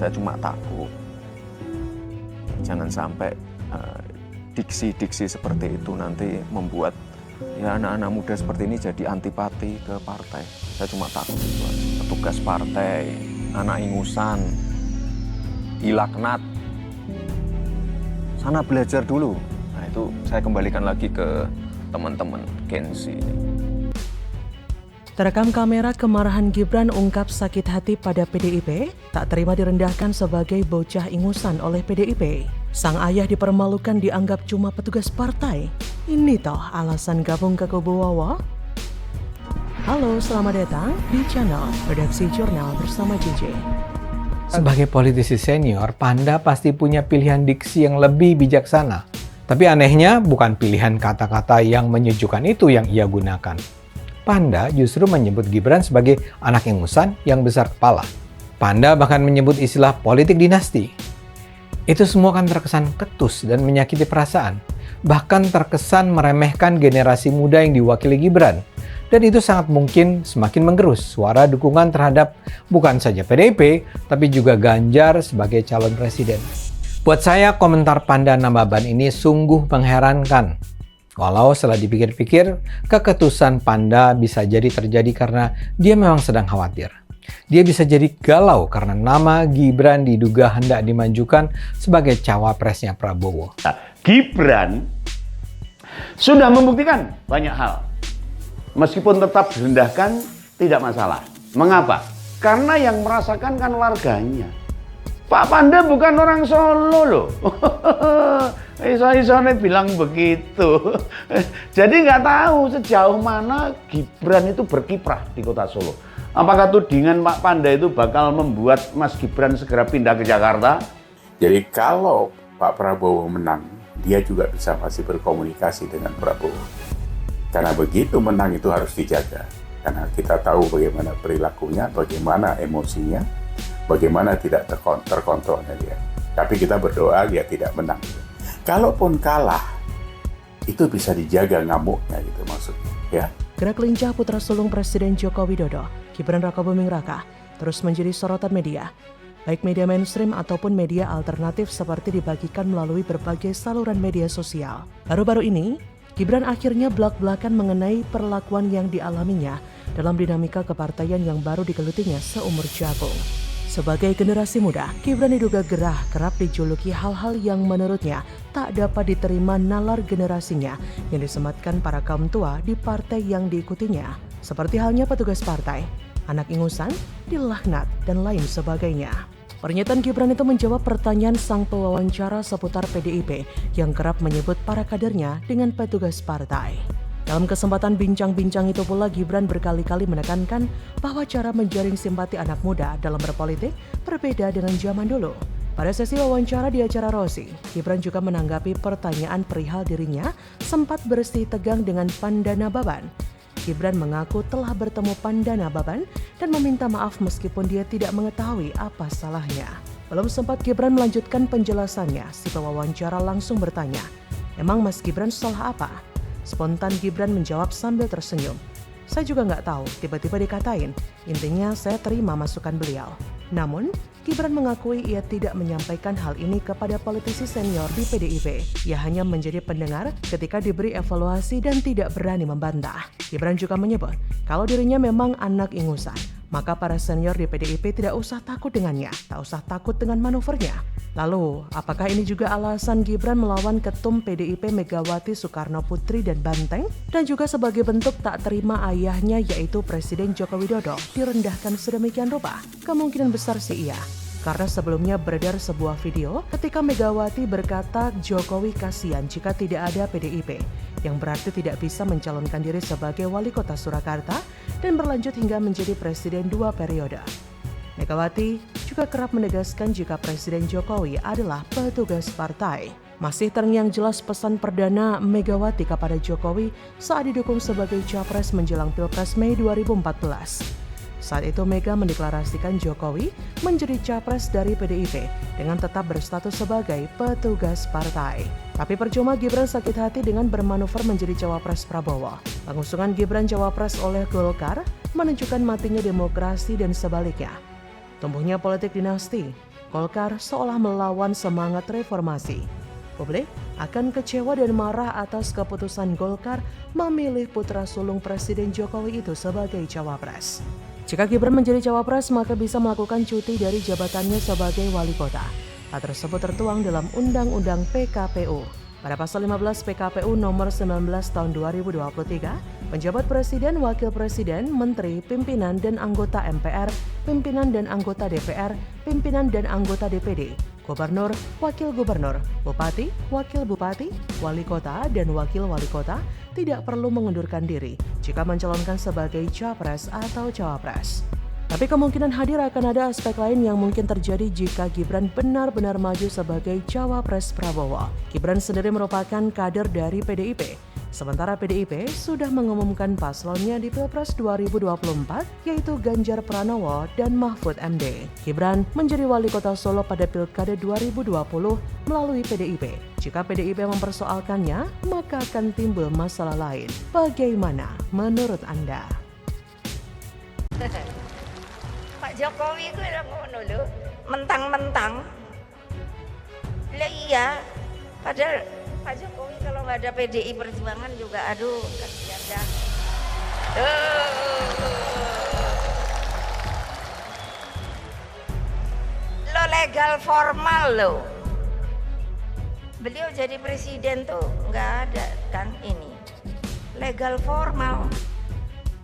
Saya cuma takut jangan sampai diksi-diksi seperti itu nanti membuat ya anak-anak muda seperti ini jadi antipati ke partai. Saya cuma takut itu aja. Petugas partai, anak ingusan, ilaknat, sana belajar dulu. Nah itu saya kembalikan lagi ke teman-teman Gen Z ini. Terekam kamera kemarahan Gibran ungkap sakit hati pada PDIP, tak terima direndahkan sebagai bocah ingusan oleh PDIP. Sang ayah dipermalukan dianggap cuma petugas partai. Ini toh alasan gabung ke kubu Wawa? Halo, selamat datang di channel Redaksi Jurnal bersama JJ. Sebagai politisi senior, Panda pasti punya pilihan diksi yang lebih bijaksana. Tapi anehnya bukan pilihan kata-kata yang menyejukkan itu yang ia gunakan. Panda justru menyebut Gibran sebagai anak ingusan yang besar kepala. Panda bahkan menyebut istilah politik dinasti. Itu semua kan terkesan ketus dan menyakiti perasaan. Bahkan terkesan meremehkan generasi muda yang diwakili Gibran. Dan itu sangat mungkin semakin menggerus suara dukungan terhadap bukan saja PDIP, tapi juga Ganjar sebagai calon presiden. Buat saya, komentar Panda Nababan ini sungguh mengherankan. Walau setelah dipikir-pikir, keketusan Panda bisa jadi terjadi karena dia memang sedang khawatir. Dia bisa jadi galau karena nama Gibran diduga hendak dimajukan sebagai cawapresnya Prabowo. Gibran sudah membuktikan banyak hal. Meskipun tetap direndahkan, tidak masalah. Mengapa? Karena yang merasakan kan warganya. Pak Panda bukan orang Solo loh. Iso-isone bilang begitu. Jadi nggak tahu sejauh mana Gibran itu berkiprah di kota Solo. Apakah tudingan Pak Panda itu bakal membuat Mas Gibran segera pindah ke Jakarta? Jadi kalau Pak Prabowo menang, dia juga bisa masih berkomunikasi dengan Prabowo. Karena begitu menang itu harus dijaga. Karena kita tahu bagaimana perilakunya, bagaimana emosinya, bagaimana tidak terkontrolnya dia. Tapi kita berdoa dia tidak menang. Kalaupun kalah, itu bisa dijaga ngamuknya gitu maksudnya. Ya. Gerak lincah putra sulung Presiden Joko Widodo, Gibran Rakabuming Raka, terus menjadi sorotan media. Baik media mainstream ataupun media alternatif seperti dibagikan melalui berbagai saluran media sosial. Baru-baru ini, Gibran akhirnya belak-belakan mengenai perlakuan yang dialaminya dalam dinamika kepartaian yang baru digelutinya seumur jagung. Sebagai generasi muda, Gibran diduga gerah kerap dijuluki hal-hal yang menurutnya tak dapat diterima nalar generasinya yang disematkan para kaum tua di partai yang diikutinya. Seperti halnya petugas partai, anak ingusan, dilaknat, dan lain sebagainya. Pernyataan Gibran itu menjawab pertanyaan sang pewawancara seputar PDIP yang kerap menyebut para kadernya dengan petugas partai. Dalam kesempatan bincang-bincang itu pula Gibran berkali-kali menekankan bahwa cara menjaring simpati anak muda dalam berpolitik berbeda dengan zaman dulu. Pada sesi wawancara di acara Rosi, Gibran juga menanggapi pertanyaan perihal dirinya sempat bersih tegang dengan Panda Nababan. Gibran mengaku telah bertemu Panda Nababan dan meminta maaf meskipun dia tidak mengetahui apa salahnya. Belum sempat Gibran melanjutkan penjelasannya, si pewawancara langsung bertanya, "Emang Mas Gibran salah apa?" Spontan Gibran menjawab sambil tersenyum, "Saya juga nggak tahu, tiba-tiba dikatain. Intinya saya terima masukan beliau." Namun, Gibran mengakui ia tidak menyampaikan hal ini kepada politisi senior di PDIP. Ia hanya menjadi pendengar ketika diberi evaluasi dan tidak berani membantah. Gibran juga menyebut, kalau dirinya memang anak ingusan, maka para senior di PDIP tidak usah takut dengannya, tak usah takut dengan manuvernya. Lalu, apakah ini juga alasan Gibran melawan ketum PDIP Megawati Soekarno Putri dan Banteng? Dan juga sebagai bentuk tak terima ayahnya yaitu Presiden Joko Widodo direndahkan sedemikian rupa? Kemungkinan besar sih iya. Karena sebelumnya beredar sebuah video ketika Megawati berkata Jokowi kasihan jika tidak ada PDIP, yang berarti tidak bisa mencalonkan diri sebagai wali kota Surakarta dan berlanjut hingga menjadi presiden 2 periode. Megawati juga kerap menegaskan jika Presiden Jokowi adalah petugas partai. Masih terngiang jelas pesan perdana Megawati kepada Jokowi saat didukung sebagai capres menjelang Pilpres Mei 2014. Saat itu Mega mendeklarasikan Jokowi menjadi capres dari PDIP dengan tetap berstatus sebagai petugas partai. Tapi percuma Gibran sakit hati dengan bermanuver menjadi cawapres Prabowo. Pengusungan Gibran cawapres oleh Golkar menunjukkan matinya demokrasi dan sebaliknya. Tumbuhnya politik dinasti. Golkar seolah melawan semangat reformasi. Publik akan kecewa dan marah atas keputusan Golkar memilih putra sulung Presiden Jokowi itu sebagai cawapres. Jika Gibran menjadi cawapres, maka bisa melakukan cuti dari jabatannya sebagai wali kota. Hal tersebut tertuang dalam Undang-Undang PKPU. Pada pasal 15 PKPU nomor 19 tahun 2023, penjabat presiden, wakil presiden, menteri, pimpinan dan anggota MPR, pimpinan dan anggota DPR, pimpinan dan anggota DPD, gubernur, wakil gubernur, bupati, wakil bupati, wali kota, dan wakil wali kota tidak perlu mengundurkan diri jika mencalonkan sebagai capres atau cawapres. Tapi kemungkinan hadir akan ada aspek lain yang mungkin terjadi jika Gibran benar-benar maju sebagai cawapres Prabowo. Gibran sendiri merupakan kader dari PDIP, sementara PDIP sudah mengumumkan paslonnya di Pilpres 2024, yaitu Ganjar Pranowo dan Mahfud MD. Gibran menjadi wali kota Solo pada Pilkada 2020 melalui PDIP. Jika PDIP mempersoalkannya, maka akan timbul masalah lain. Bagaimana menurut Anda? Pak Jokowi itu udah ngono lho, mentang-mentang. Lah iya, padahal Pak Jokowi kalau nggak ada PDI Perjuangan juga aduh kasihan dah. Lo legal formal lo. Beliau jadi presiden tuh nggak ada kan ini. Legal formal.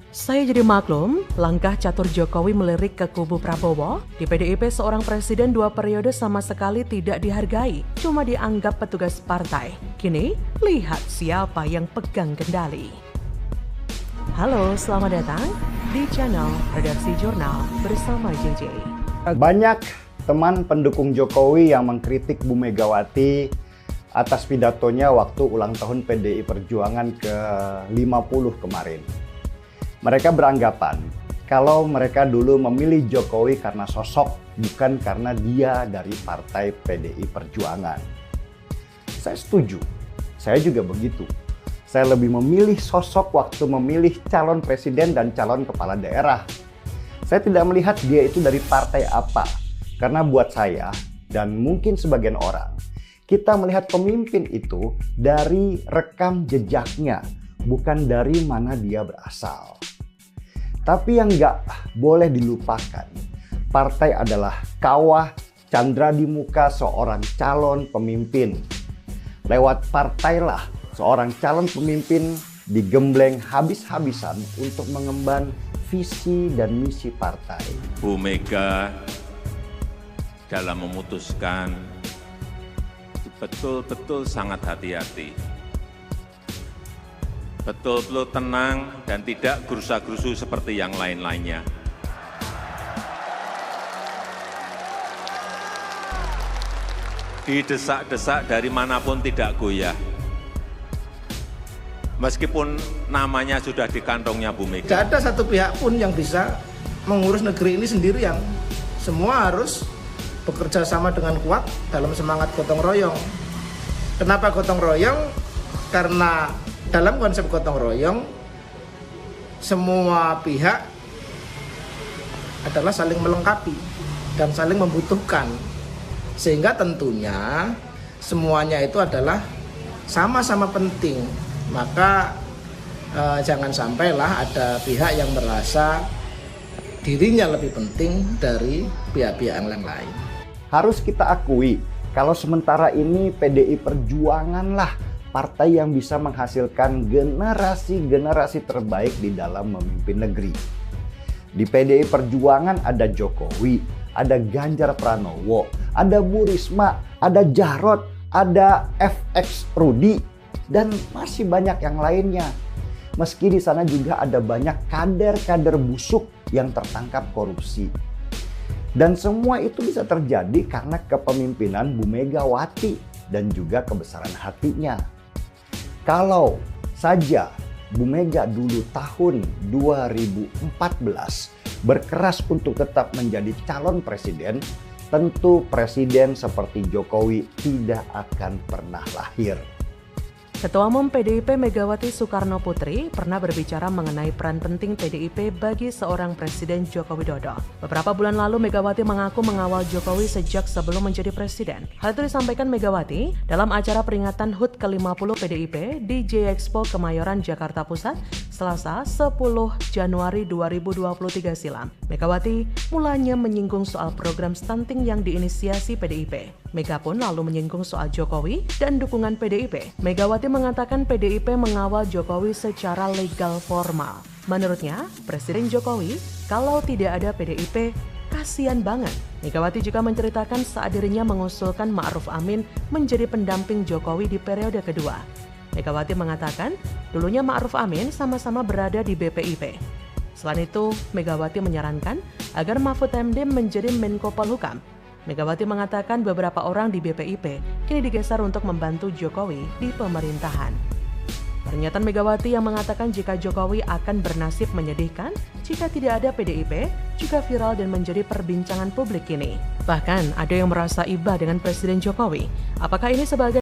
Saya jadi maklum, langkah catur Jokowi melirik ke kubu Prabowo. Di PDIP seorang presiden 2 periode sama sekali tidak dihargai, cuma dianggap petugas partai. Kini, lihat siapa yang pegang kendali. Halo, selamat datang di channel Redaksi Jurnal bersama JJ. Banyak teman pendukung Jokowi yang mengkritik Bu Megawati atas pidatonya waktu ulang tahun PDI Perjuangan ke-50 kemarin. Mereka beranggapan kalau mereka dulu memilih Jokowi karena sosok, bukan karena dia dari partai PDI Perjuangan. Saya setuju, saya juga begitu. Saya lebih memilih sosok waktu memilih calon presiden dan calon kepala daerah. Saya tidak melihat dia itu dari partai apa, karena buat saya dan mungkin sebagian orang, kita melihat pemimpin itu dari rekam jejaknya, bukan dari mana dia berasal. Tapi yang nggak boleh dilupakan, partai adalah kawah candra di muka seorang calon pemimpin. Lewat partailah seorang calon pemimpin digembleng habis-habisan untuk mengemban visi dan misi partai. Bu Mega dalam memutuskan betul-betul sangat hati-hati. Betul-betul tenang dan tidak gerusa-gerusu seperti yang lain-lainnya. Didesak-desak dari manapun tidak goyah. Meskipun namanya sudah di kantongnya Bu Mega. Tidak ada satu pihak pun yang bisa mengurus negeri ini sendirian. Semua harus bekerja sama dengan kuat dalam semangat gotong royong. Kenapa gotong royong? Karena dalam konsep gotong royong, semua pihak adalah saling melengkapi dan saling membutuhkan. Sehingga tentunya semuanya itu adalah sama-sama penting. Maka jangan sampailah ada pihak yang merasa dirinya lebih penting dari pihak-pihak yang lain. Harus kita akui, kalau sementara ini PDI Perjuangan lah partai yang bisa menghasilkan generasi-generasi terbaik di dalam memimpin negeri. Di PDI Perjuangan ada Jokowi, ada Ganjar Pranowo, ada Bu Risma, ada Jarot, ada FX Rudi, dan masih banyak yang lainnya. Meski di sana juga ada banyak kader-kader busuk yang tertangkap korupsi. Dan semua itu bisa terjadi karena kepemimpinan Bu Megawati dan juga kebesaran hatinya. Kalau saja Bu Mega dulu tahun 2014 berkeras untuk tetap menjadi calon presiden, tentu presiden seperti Jokowi tidak akan pernah lahir. Ketua Umum PDIP Megawati Soekarno Putri pernah berbicara mengenai peran penting PDIP bagi seorang Presiden Joko Widodo. Beberapa bulan lalu Megawati mengaku mengawal Jokowi sejak sebelum menjadi presiden. Hal itu disampaikan Megawati dalam acara peringatan HUT ke-50 PDIP di J-Expo Kemayoran, Jakarta Pusat, Selasa 10 Januari 2023 silam. Megawati mulanya menyinggung soal program stunting yang diinisiasi PDIP. Mega pun lalu menyinggung soal Jokowi dan dukungan PDIP. Megawati mengatakan PDIP mengawal Jokowi secara legal formal. Menurutnya, Presiden Jokowi kalau tidak ada PDIP, kasihan banget. Megawati juga menceritakan saat dirinya mengusulkan Ma'ruf Amin menjadi pendamping Jokowi di periode kedua. Megawati mengatakan, dulunya Ma'ruf Amin sama-sama berada di BPIP. Selain itu, Megawati menyarankan agar Mahfud MD menjadi Menko Polhukam. Megawati mengatakan beberapa orang di BPIP kini digeser untuk membantu Jokowi di pemerintahan. Pernyataan Megawati yang mengatakan jika Jokowi akan bernasib menyedihkan jika tidak ada PDIP juga viral dan menjadi perbincangan publik kini. Bahkan ada yang merasa iba dengan Presiden Jokowi. Apakah ini sebagai